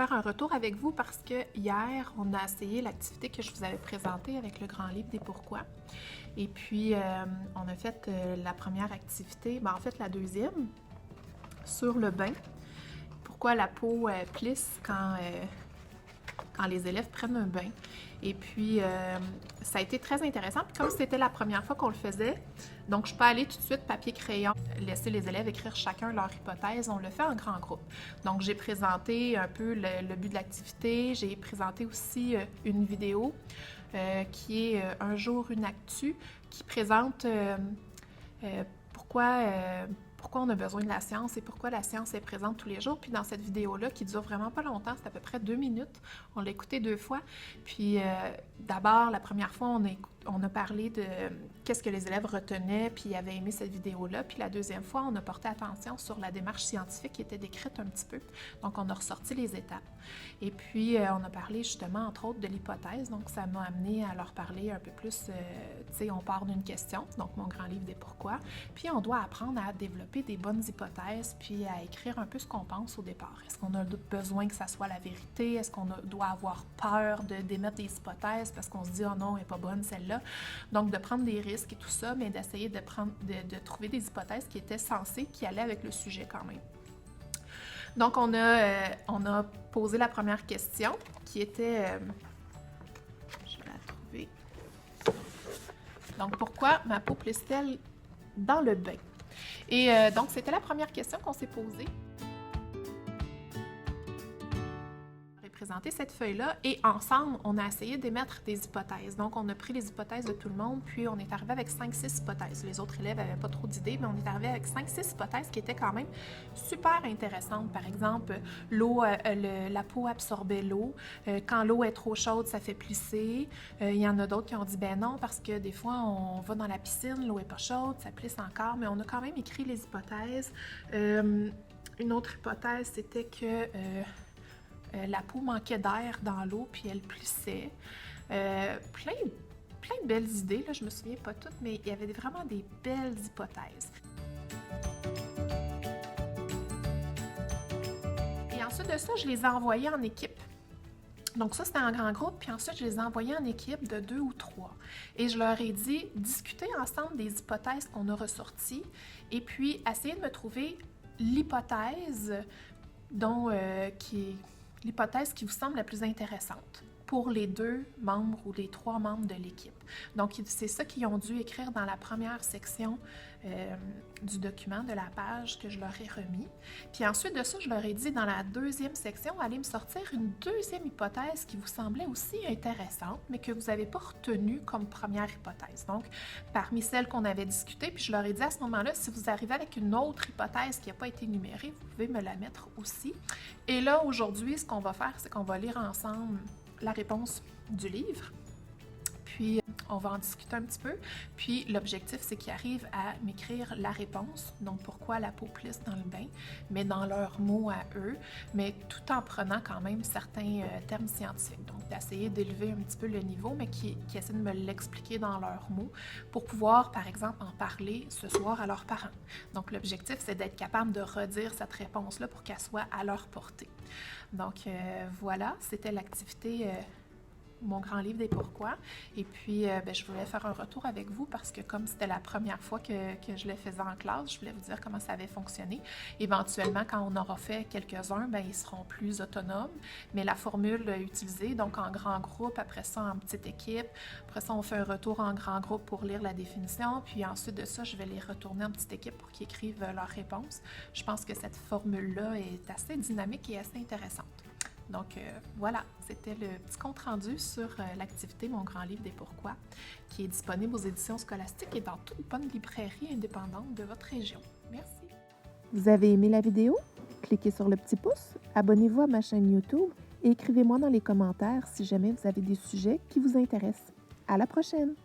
faire un retour avec vous parce que hier, on a essayé l'activité que je vous avais présentée avec le grand livre des pourquoi. Et puis, on a fait la première activité, en fait la deuxième, sur le bain. Pourquoi la peau plisse quand les élèves prennent un bain. Et puis, ça a été très intéressant. Puis comme c'était la première fois qu'on le faisait, donc je suis pas allée tout de suite papier-crayon, laisser les élèves écrire chacun leur hypothèse. On le fait en grand groupe. Donc, j'ai présenté un peu le but de l'activité. J'ai présenté aussi une vidéo qui est Un jour, une actu, qui présente pourquoi on a besoin de la science et pourquoi la science est présente tous les jours. Puis dans cette vidéo-là, qui dure vraiment pas longtemps, c'est à peu près 2 minutes, on l'a écoutée 2 fois. Puis d'abord, la première fois, on a parlé de qu'est-ce que les élèves retenaient, puis ils avaient aimé cette vidéo-là. Puis la deuxième fois, on a porté attention sur la démarche scientifique qui était décrite un petit peu. Donc, on a ressorti les étapes. Et puis, on a parlé justement, entre autres, de l'hypothèse. Donc, ça m'a amené à leur parler un peu plus, tu sais, on part d'une question, donc mon grand livre des pourquoi. Puis, on doit apprendre à développer des bonnes hypothèses, puis à écrire un peu ce qu'on pense au départ. Est-ce qu'on a besoin que ça soit la vérité? Est-ce qu'on doit avoir peur d'émettre des hypothèses parce qu'on se dit « Oh non, elle n'est pas bonne celle-là ». Donc, de prendre des risques et tout ça, mais d'essayer de trouver des hypothèses qui étaient sensées, qui allaient avec le sujet quand même. Donc, on a posé la première question qui était... je vais la trouver. Donc, pourquoi ma peau plisse-t-elle dans le bain? Et donc, c'était la première question qu'on s'est posée. Présenter cette feuille-là et ensemble, on a essayé d'émettre des hypothèses. Donc, on a pris les hypothèses de tout le monde, puis on est arrivé avec 5-6 hypothèses. Les autres élèves n'avaient pas trop d'idées, mais on est arrivé avec 5-6 hypothèses qui étaient quand même super intéressantes. Par exemple, l'eau, la peau absorbait l'eau. Quand l'eau est trop chaude, ça fait plisser. Il y en a d'autres qui ont dit, ben non, parce que des fois, on va dans la piscine, l'eau est pas chaude, ça plisse encore, mais on a quand même écrit les hypothèses. Une autre hypothèse, c'était que... la peau manquait d'air dans l'eau, puis elle plissait. Plein de belles idées, là, je me souviens pas toutes, mais il y avait vraiment des belles hypothèses. Et ensuite de ça, je les ai envoyées en équipe. Donc ça, c'était en grand groupe, puis ensuite, je les ai envoyés en équipe de 2 ou 3. Et je leur ai dit, discutez ensemble des hypothèses qu'on a ressorties, et puis essayez de me trouver l'hypothèse l'hypothèse qui vous semble la plus intéressante pour les 2 membres ou les 3 membres de l'équipe. Donc, c'est ça qu'ils ont dû écrire dans la première section du document, de la page que je leur ai remis. Puis ensuite de ça, je leur ai dit dans la deuxième section, allez me sortir une deuxième hypothèse qui vous semblait aussi intéressante, mais que vous n'avez pas retenue comme première hypothèse. Donc, parmi celles qu'on avait discutées, puis je leur ai dit à ce moment-là, si vous arrivez avec une autre hypothèse qui n'a pas été énumérée, vous pouvez me la mettre aussi. Et là, aujourd'hui, ce qu'on va faire, c'est qu'on va lire ensemble la réponse du livre. Puis, on va en discuter un petit peu. Puis, l'objectif, c'est qu'ils arrivent à m'écrire la réponse. Donc, pourquoi la peau plisse dans le bain, mais dans leurs mots à eux, mais tout en prenant quand même certains termes scientifiques. Donc, d'essayer d'élever un petit peu le niveau, mais qui essaient de me l'expliquer dans leurs mots pour pouvoir, par exemple, en parler ce soir à leurs parents. Donc, l'objectif, c'est d'être capable de redire cette réponse-là pour qu'elle soit à leur portée. Donc, voilà, c'était l'activité... mon grand livre des pourquoi. Et puis, je voulais faire un retour avec vous parce que comme c'était la première fois que je le faisais en classe, je voulais vous dire comment ça avait fonctionné. Éventuellement, quand on aura fait quelques-uns, ils seront plus autonomes. Mais la formule utilisée, donc en grand groupe, après ça en petite équipe, après ça on fait un retour en grand groupe pour lire la définition, puis ensuite de ça, je vais les retourner en petite équipe pour qu'ils écrivent leurs réponses. Je pense que cette formule-là est assez dynamique et assez intéressante. Donc voilà, c'était le petit compte-rendu sur l'activité Mon grand livre des pourquoi, qui est disponible aux éditions scolastiques et dans toute bonne librairie indépendante de votre région. Merci. Vous avez aimé la vidéo? Cliquez sur le petit pouce, abonnez-vous à ma chaîne YouTube et écrivez-moi dans les commentaires si jamais vous avez des sujets qui vous intéressent. À la prochaine!